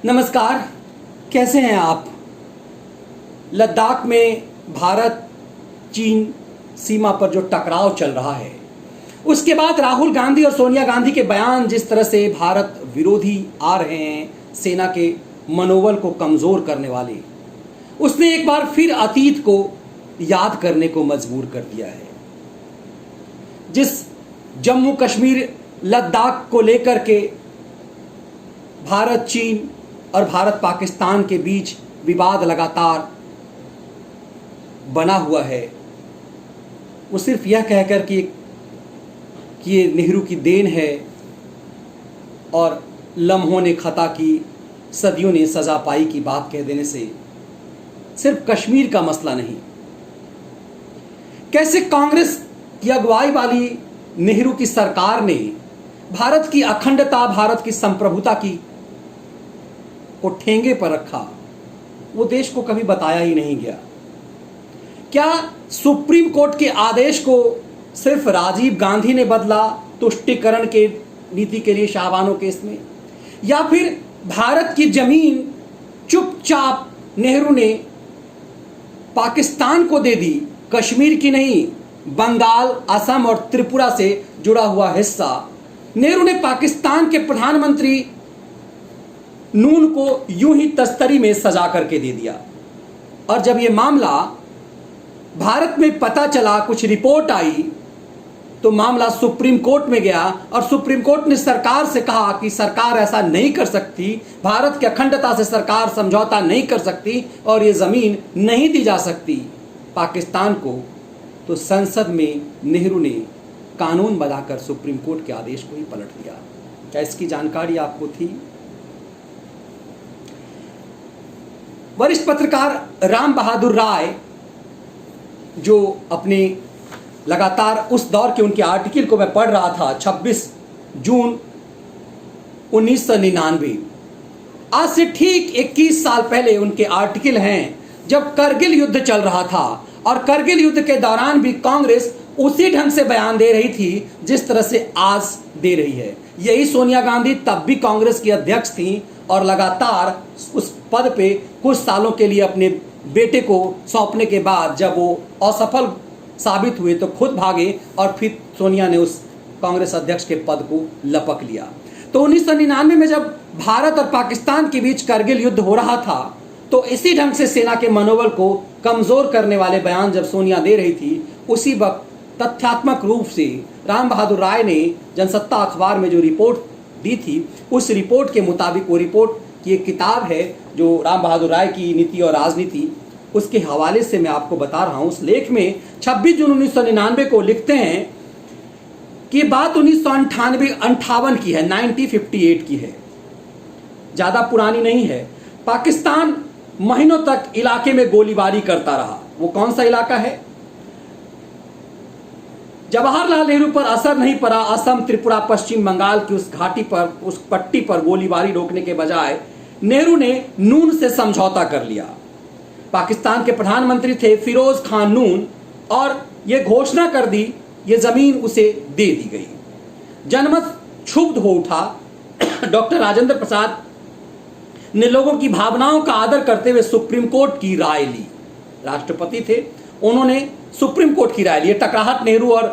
नमस्कार, कैसे हैं आप। लद्दाख में भारत चीन सीमा पर जो टकराव चल रहा है, उसके बाद राहुल गांधी और सोनिया गांधी के बयान जिस तरह से भारत विरोधी आ रहे हैं, सेना के मनोबल को कमजोर करने वाले, उसने एक बार फिर अतीत को याद करने को मजबूर कर दिया है। जिस जम्मू कश्मीर लद्दाख को लेकर के भारत चीन और भारत पाकिस्तान के बीच विवाद लगातार बना हुआ है, वो सिर्फ यह कहकर कि ये नेहरू की देन है और लम्हों ने खता की, सदियों ने सजा पाई की बात कह देने से सिर्फ कश्मीर का मसला नहीं, कैसे कांग्रेस की अगुवाई वाली नेहरू की सरकार ने भारत की अखंडता, भारत की संप्रभुता की को ठेंगे पर रखा, वो देश को कभी बताया ही नहीं गया। क्या सुप्रीम कोर्ट के आदेश को सिर्फ राजीव गांधी ने बदला तुष्टीकरण के नीति के लिए शाहबानो केस में, या फिर भारत की जमीन चुपचाप नेहरू ने पाकिस्तान को दे दी, कश्मीर की नहीं, बंगाल, असम और त्रिपुरा से जुड़ा हुआ हिस्सा नेहरू ने पाकिस्तान के प्रधानमंत्री नून को यूं ही तस्तरी में सजा करके दे दिया। और जब यह मामला भारत में पता चला, कुछ रिपोर्ट आई, तो मामला सुप्रीम कोर्ट में गया और सुप्रीम कोर्ट ने सरकार से कहा कि सरकार ऐसा नहीं कर सकती, भारत की अखंडता से सरकार समझौता नहीं कर सकती और ये जमीन नहीं दी जा सकती पाकिस्तान को। तो संसद में नेहरू ने कानून बनाकर सुप्रीम कोर्ट के आदेश को ही पलट दिया। क्या इसकी जानकारी आपको थी? वरिष्ठ पत्रकार राम बहादुर राय, जो अपने लगातार उस दौर के उनके आर्टिकल को मैं पढ़ रहा था, 26 जून 1999, आज से ठीक 21 साल पहले उनके आर्टिकल हैं, जब करगिल युद्ध चल रहा था और करगिल युद्ध के दौरान भी कांग्रेस उसी ढंग से बयान दे रही थी जिस तरह से आज दे रही है। यही सोनिया गांधी तब भी कांग्रेस की अध्यक्ष थी और लगातार उस पद पे कुछ सालों के लिए अपने बेटे को सौंपने के बाद जब वो असफल साबित हुए तो खुद भागे और फिर सोनिया ने उस कांग्रेस अध्यक्ष के पद को लपक लिया। तो 1999 में जब भारत और पाकिस्तान के बीच करगिल युद्ध हो रहा था, तो इसी ढंग से सेना के मनोबल को कमजोर करने वाले बयान जब सोनिया दे रही थी, उसी वक्त तथ्यात्मक रूप से राम बहादुर राय ने जनसत्ता अखबार में जो रिपोर्ट दी थी, उस रिपोर्ट के मुताबिक, वो रिपोर्ट की एक किताब है जो राम बहादुर राय की नीति और राजनीति, उसके हवाले से मैं आपको बता रहा हूं। उस लेख में 26 जून 1999 को लिखते हैं कि बात 1958 की है, 1958 की है, ज्यादा पुरानी नहीं है। पाकिस्तान महीनों तक इलाके में गोलीबारी करता रहा। वो कौन सा इलाका है? जवाहरलाल नेहरू पर असर नहीं पड़ा। असम, त्रिपुरा, पश्चिम बंगाल की उस घाटी पर, उस पट्टी पर गोलीबारी रोकने के बजाय नेहरू ने नून से समझौता कर लिया। पाकिस्तान के प्रधानमंत्री थे फिरोज खान नून, और यह घोषणा कर दी, यह जमीन उसे दे दी गई। जनमत क्षुब्ध हो उठा। डॉक्टर राजेंद्र प्रसाद ने लोगों की भावनाओं का आदर करते हुए सुप्रीम कोर्ट की राय ली। राष्ट्रपति थे, उन्होंने सुप्रीम कोर्ट की राय ली। टकराहट नेहरू और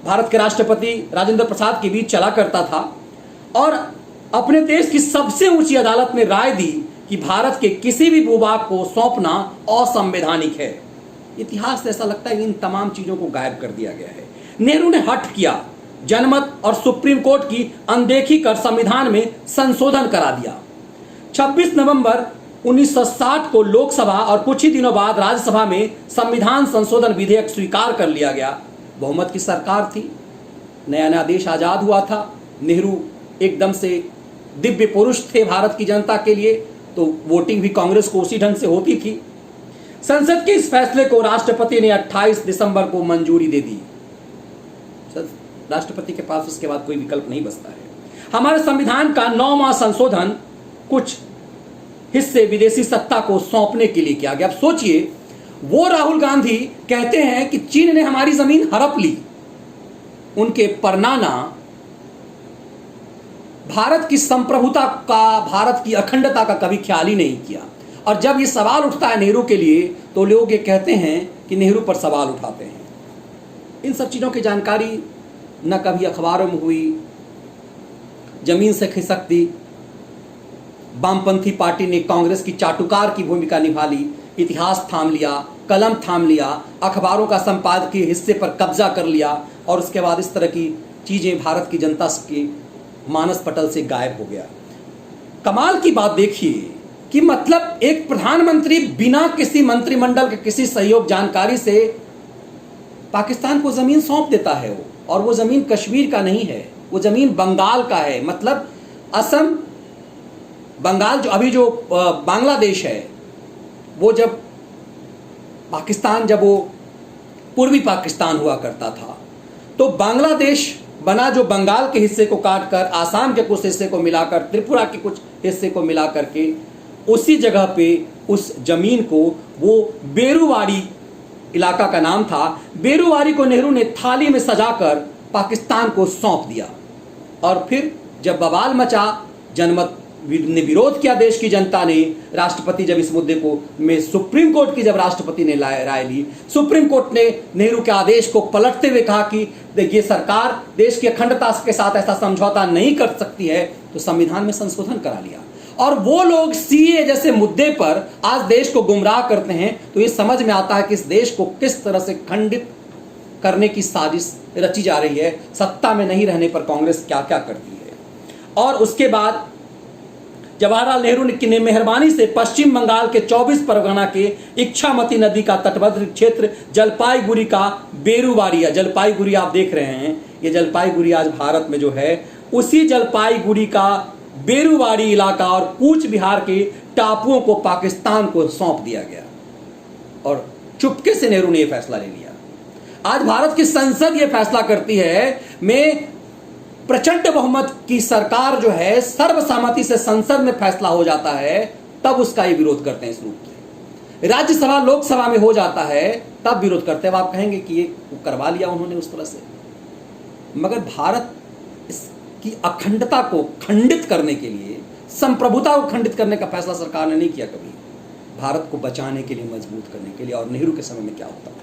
भारत के राष्ट्रपति राजेंद्र प्रसाद के बीच चला करता था, और अपने देश की सबसे ऊंची अदालत ने राय दी कि भारत के किसी भी भूभाग को सौंपना असंवैधानिक है। इतिहास से ऐसा लगता है इन तमाम चीजों को गायब कर दिया गया है। नेहरू ने हट किया, जनमत और सुप्रीम कोर्ट की अनदेखी कर संविधान में संशोधन करा दिया। 26 नवंबर 1960 को लोकसभा और कुछ ही दिनों बाद राज्यसभा में संविधान संशोधन विधेयक स्वीकार कर लिया गया। बहुमत की सरकार थी, नया नया देश आजाद हुआ था। नेहरू एकदम से दिव्य पुरुष थे भारत की जनता के लिए, तो वोटिंग भी कांग्रेस को उसी ढंग से होती थी। संसद के इस फैसले को राष्ट्रपति ने 28 दिसंबर को मंजूरी दे दी। राष्ट्रपति के पास उसके बाद कोई विकल्प नहीं बचता है। हमारे संविधान का 9वां संशोधन कुछ हिस्से विदेशी सत्ता को सौंपने के लिए किया गया। अब सोचिए, वो राहुल गांधी कहते हैं कि चीन ने हमारी जमीन हड़प ली। उनके परनाना भारत की संप्रभुता का, भारत की अखंडता का कभी ख्याल ही नहीं किया। और जब ये सवाल उठता है नेहरू के लिए, तो लोग ये कहते हैं कि नेहरू पर सवाल उठाते हैं। इन सब चीज़ों की जानकारी न कभी अखबारों में हुई, जमीन से खिसक दी। वामपंथी पार्टी ने कांग्रेस की चाटुकार की भूमिका निभा ली, इतिहास थाम लिया, कलम थाम लिया, अखबारों का संपादकीय हिस्से पर कब्जा कर लिया, और उसके बाद इस तरह की चीज़ें भारत की जनता की मानस पटल से गायब हो गया। कमाल की बात देखिए कि मतलब एक प्रधानमंत्री बिना किसी मंत्रिमंडल के किसी सहयोग जानकारी से पाकिस्तान को जमीन सौंप देता है वो, और वो जमीन कश्मीर का नहीं है, वो जमीन बंगाल का है। मतलब असम, बंगाल, जो अभी जो बांग्लादेश है, वो जब पाकिस्तान, जब वो पूर्वी पाकिस्तान हुआ करता था, तो बांग्लादेश बना जो बंगाल के हिस्से को काट कर, आसाम के कुछ हिस्से को मिलाकर, त्रिपुरा के कुछ हिस्से को मिला करके उसी जगह पे उस जमीन को, वो बेरुवाड़ी इलाका का नाम था, बेरुवाड़ी को नेहरू ने थाली में सजाकर पाकिस्तान को सौंप दिया। और फिर जब बवाल मचा, जनमत ने विरोध किया, देश की जनता ने, राष्ट्रपति जब इस मुद्दे को में सुप्रीम कोर्ट की जब राष्ट्रपति ने राय ली, सुप्रीम कोर्ट ने नेहरू के आदेश को पलटते हुए कहा कि देखिए सरकार देश की अखंडता के साथ ऐसा समझौता नहीं कर सकती है, तो संविधान में संशोधन करा लिया। और वो लोग सीए जैसे मुद्दे पर आज देश को गुमराह करते हैं, तो ये समझ में आता है कि इस देश को किस तरह से खंडित करने की साजिश रची जा रही है। सत्ता में नहीं रहने पर कांग्रेस क्या क्या करती है। और उसके बाद जवाहरलाल नेहरू ने मेहरबानी से पश्चिम बंगाल के 24 परगना के इच्छामती नदी का तटवर्ती क्षेत्र जलपाईगुड़ी का बेरुवाड़ी, जलपाईगुड़ी आप देख रहे हैं, ये जलपाईगुड़ी आज भारत में जो है, उसी जलपाईगुड़ी का बेरुवाड़ी इलाका और कूच बिहार के टापुओं को पाकिस्तान को सौंप दिया गया। और चुपके से नेहरू ने यह फैसला ले लिया। आज भारत की संसद यह फैसला करती है, में प्रचंड बहुमत की सरकार जो है, सर्वसम्मति से संसद में फैसला हो जाता है, तब उसका ये विरोध करते हैं इस रूप से। राज्यसभा लोकसभा में हो जाता है, तब विरोध करते हैं। आप कहेंगे कि ये करवा लिया उन्होंने उस तरह से, मगर भारत इसकी अखंडता को खंडित करने के लिए, संप्रभुता को खंडित करने का फैसला सरकार ने नहीं किया कभी, भारत को बचाने के लिए, मजबूत करने के लिए। और नेहरू के समय में क्या होता है।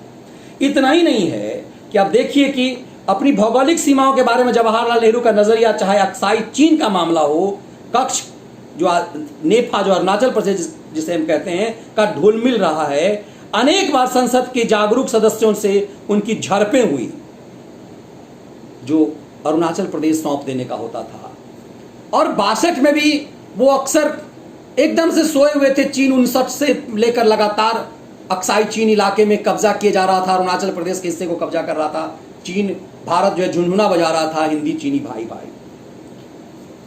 इतना ही नहीं है कि आप देखिए कि अपनी भौगोलिक सीमाओं के बारे में जवाहरलाल नेहरू का नजरिया, चाहे अक्साई चीन का मामला हो, कक्ष जो नेफा जो अरुणाचल प्रदेश जिसे हम कहते हैं का ढुल मिल रहा है। अनेक बार संसद के जागरूक सदस्यों से उनकी झड़पें हुई, जो अरुणाचल प्रदेश सौंप देने का होता था। और 62 में भी वो अक्सर एकदम से सोए हुए थे। चीन 59 से लेकर लगातार अक्साई चीन इलाके में कब्जा किए जा रहा था, अरुणाचल प्रदेश के हिस्से को कब्जा कर रहा था। चीन, भारत जो है झुनझुना बजा रहा था, हिंदी चीनी भाई भाई।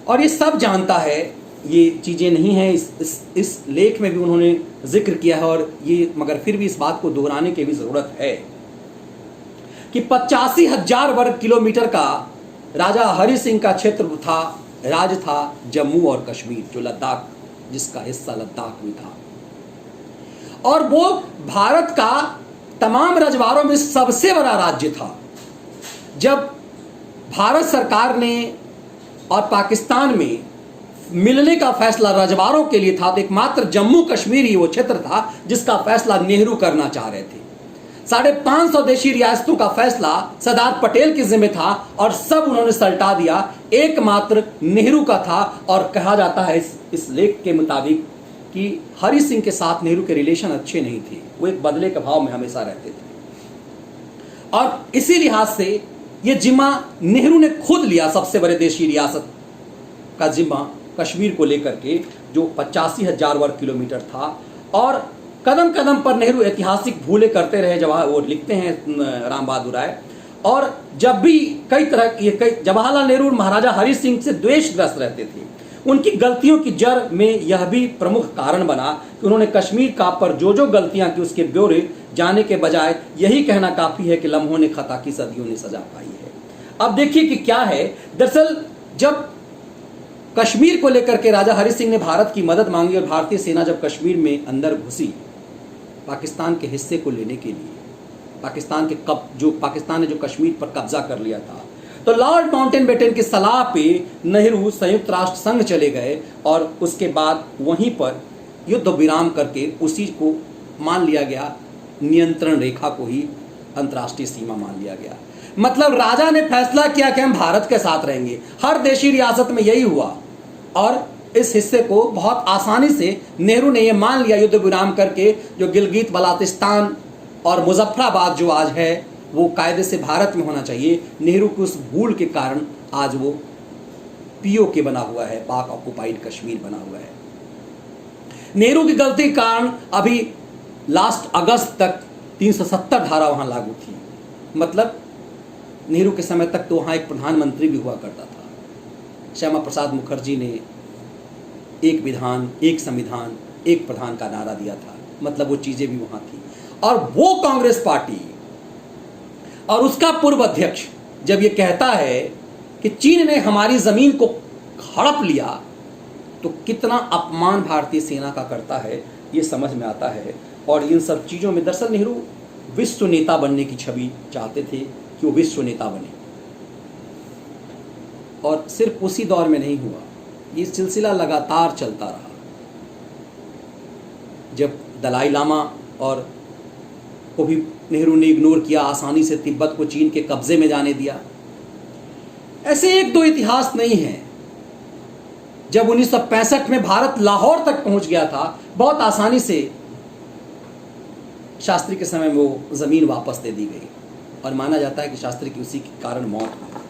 और ये सब जानता है, ये चीज़ें नहीं हैं, इस लेख में भी उन्होंने जिक्र किया है। और ये, मगर फिर भी इस बात को दोहराने की भी ज़रूरत है कि 85,000 वर्ग किलोमीटर का राजा हरि सिंह का क्षेत्र था, राज था जम्मू और कश्मीर, जो लद्दाख, जिसका हिस्सा लद्दाख भी था। और वो भारत का तमाम रजवाड़ों में सबसे बड़ा राज्य था। जब भारत सरकार ने और पाकिस्तान में मिलने का फैसला रजवाड़ों के लिए था, तो एकमात्र जम्मू कश्मीर ही वो क्षेत्र था जिसका फैसला नेहरू करना चाह रहे थे। 550 देशी रियासतों का फैसला सरदार पटेल के जिम्मे था, और सब उन्होंने सल्टा दिया, एकमात्र नेहरू का था। और कहा जाता है इस लेख के मुताबिक कि हरि सिंह के साथ नेहरू के रिलेशन अच्छे नहीं थे, वो एक बदले के भाव में हमेशा रहते थे। और इसी लिहाज से ये जिम्मा नेहरू ने खुद लिया, सबसे बड़े देशी रियासत का जिम्मा कश्मीर को लेकर के, जो 85,000 वर्ग किलोमीटर था। और कदम कदम पर नेहरू ऐतिहासिक भूले करते रहे, वो लिखते हैं राम बहादुर राय। और जब भी कई जवाहरलाल नेहरू महाराजा हरि सिंह से द्वेषग्रस्त रहते थे। उनकी गलतियों की जड़ में यह भी प्रमुख कारण बना कि उन्होंने कश्मीर का पर जो गलतियां की उसके ब्यौरे जाने के बजाय यही कहना काफी है कि लम्हों ने खता की सदियों ने सजा पाई है। अब देखिए कि क्या है। दरअसल जब कश्मीर को लेकर के राजा हरि सिंह ने भारत की मदद मांगी, और भारतीय सेना जब कश्मीर में अंदर घुसी पाकिस्तान के हिस्से को लेने के लिए, पाकिस्तान ने जो कश्मीर पर कब्जा कर लिया था, तो लॉर्ड माउंटेनबेटन की सलाह पे नेहरू संयुक्त राष्ट्र संघ चले गए और उसके बाद वहीं पर युद्ध विराम करके उसी को मान लिया गया, नियंत्रण रेखा को ही अंतर्राष्ट्रीय सीमा मान लिया गया। मतलब राजा ने फैसला किया कि हम भारत के साथ रहेंगे। हर देशी रियासत में यही हुआ और इस हिस्से को बहुत आसानी से नेहरू ने यह मान लिया युद्ध विराम करके, जो गिलगित बल्तिस्तान और मुजफ्फराबाद जो आज है वो कायदे से भारत में होना चाहिए। नेहरू की उस भूल के कारण आज वो पीओके बना हुआ है, पाक ऑक्युपाइड कश्मीर बना हुआ है। नेहरू की गलती के कारण अभी लास्ट अगस्त तक 370 धारा वहां लागू थी। मतलब नेहरू के समय तक तो वहां एक प्रधानमंत्री भी हुआ करता था। श्यामा प्रसाद मुखर्जी ने एक विधान, एक संविधान, एक प्रधान का नारा दिया था। मतलब वो चीजें भी वहां थी। और वो कांग्रेस पार्टी और उसका पूर्व अध्यक्ष जब ये कहता है कि चीन ने हमारी जमीन को हड़प लिया, तो कितना अपमान भारतीय सेना का करता है ये समझ में आता है। और इन सब चीजों में दरअसल नेहरू विश्व नेता बनने की छवि चाहते थे कि वो विश्व नेता बने। और सिर्फ उसी दौर में नहीं हुआ, ये सिलसिला लगातार चलता रहा। जब दलाई लामा और को भी नेहरू ने इग्नोर किया, आसानी से तिब्बत को चीन के कब्जे में जाने दिया। ऐसे एक दो इतिहास नहीं है। जब 1965 में भारत लाहौर तक पहुंच गया था, बहुत आसानी से शास्त्री के समय में वो जमीन वापस दे दी गई और माना जाता है कि शास्त्री की उसी के कारण मौत हुई।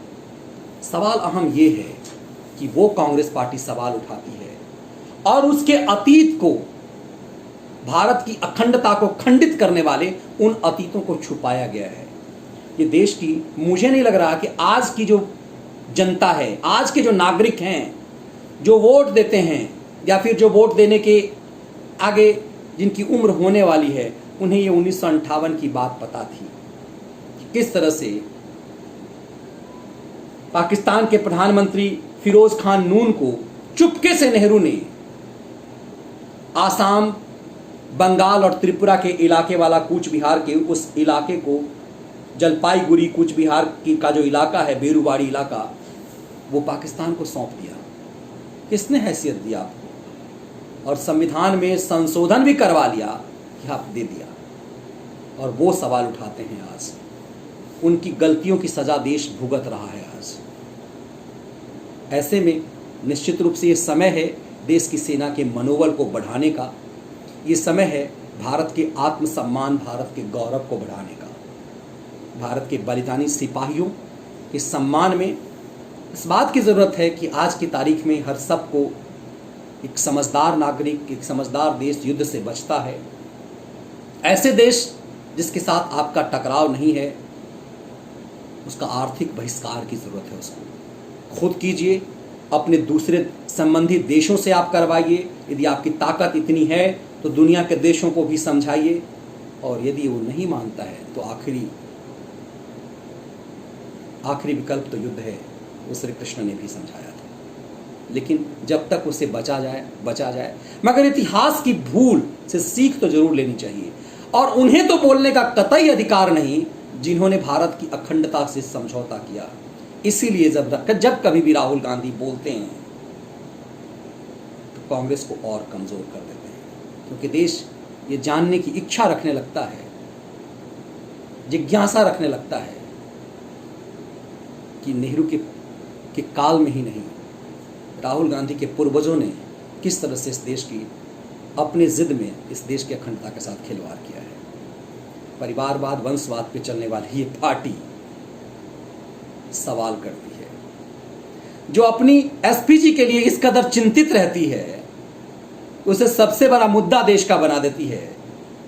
सवाल अहम ये है कि वो कांग्रेस पार्टी सवाल उठाती है और उसके अतीत को, भारत की अखंडता को खंडित करने वाले उन अतीतों को छुपाया गया है। ये देश की, मुझे नहीं लग रहा कि आज की जो जनता है, आज के जो नागरिक हैं, जो वोट देते हैं या फिर जो वोट देने के आगे जिनकी उम्र होने वाली है, उन्हें ये 1958 की बात पता थी कि किस तरह से पाकिस्तान के प्रधानमंत्री फिरोज खान नून को चुपके से नेहरू ने आसाम, बंगाल और त्रिपुरा के इलाके वाला कूच बिहार के उस इलाके को, जलपाईगुड़ी कूच बिहार की का जो इलाका है, बेरुवाड़ी इलाका, वो पाकिस्तान को सौंप दिया। किसने हैसियत दी आपको? और संविधान में संशोधन भी करवा लिया कि आप दे दिया। और वो सवाल उठाते हैं आज। उनकी गलतियों की सजा देश भुगत रहा है आज। ऐसे में निश्चित रूप से ये समय है देश की सेना के मनोबल को बढ़ाने का। ये समय है भारत के आत्मसम्मान, भारत के गौरव को बढ़ाने का। भारत के बलिदानी सिपाहियों के सम्मान में इस बात की ज़रूरत है कि आज की तारीख में हर सबको, एक समझदार नागरिक, एक समझदार देश युद्ध से बचता है। ऐसे देश जिसके साथ आपका टकराव नहीं है, उसका आर्थिक बहिष्कार की ज़रूरत है। उसको खुद कीजिए, अपने दूसरे संबंधित देशों से आप करवाइए। यदि आपकी ताकत इतनी है तो दुनिया के देशों को भी समझाइए। और यदि वो नहीं मानता है तो आखिरी विकल्प तो युद्ध है, वो श्री कृष्ण ने भी समझाया था। लेकिन जब तक उसे बचा जाए। मगर इतिहास की भूल से सीख तो जरूर लेनी चाहिए। और उन्हें तो बोलने का कतई अधिकार नहीं जिन्होंने भारत की अखंडता से समझौता किया। इसीलिए जब कभी भी राहुल गांधी बोलते हैं तो कांग्रेस को और कमजोर कर देते हैं, क्योंकि देश ये जानने की इच्छा रखने लगता है, जिज्ञासा रखने लगता है कि नेहरू के काल में ही नहीं, राहुल गांधी के पूर्वजों ने किस तरह से इस देश की, अपने जिद में इस देश की अखंडता के साथ खिलवाड़ किया है। परिवारवाद, वंशवाद पे चलने वाली ये पार्टी सवाल करती है। जो अपनी एसपीजी के लिए इस कदर चिंतित रहती है, उसे सबसे बड़ा मुद्दा देश का बना देती है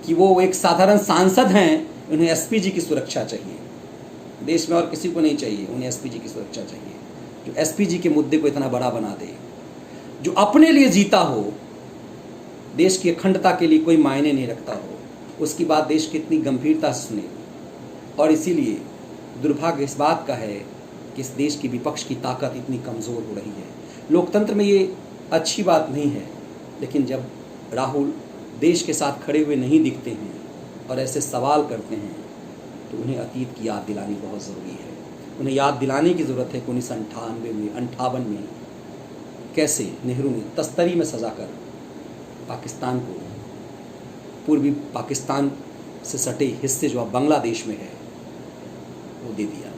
कि वो एक साधारण सांसद हैं, उन्हें एसपीजी की सुरक्षा चाहिए। देश में और किसी को नहीं चाहिए, उन्हें एसपीजी की सुरक्षा चाहिए। जो एसपीजी के मुद्दे को इतना बड़ा बना दे, जो अपने लिए जीता हो, देश की अखंडता के लिए कोई मायने नहीं रखता हो, उसकी बात देश की इतनी गंभीरता से सुनेगी। और इसीलिए दुर्भाग्य इस बात का है कि इस देश की विपक्ष की ताकत इतनी कमज़ोर हो रही है। लोकतंत्र में ये अच्छी बात नहीं है, लेकिन जब राहुल देश के साथ खड़े हुए नहीं दिखते हैं और ऐसे सवाल करते हैं तो उन्हें अतीत की याद दिलानी बहुत ज़रूरी है। उन्हें याद दिलाने की ज़रूरत है कि 1958 में कैसे नेहरू ने तस्तरी में सजा कर पाकिस्तान को, पूर्वी पाकिस्तान से सटे हिस्से जो अब बांग्लादेश में है वो दे दिया।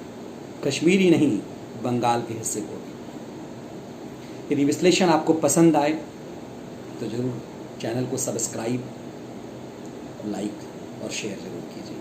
कश्मीर ही नहीं, बंगाल के हिस्से को भी। यदि विश्लेषण आपको पसंद आए तो ज़रूर चैनल को सब्सक्राइब, लाइक और शेयर ज़रूर कीजिए।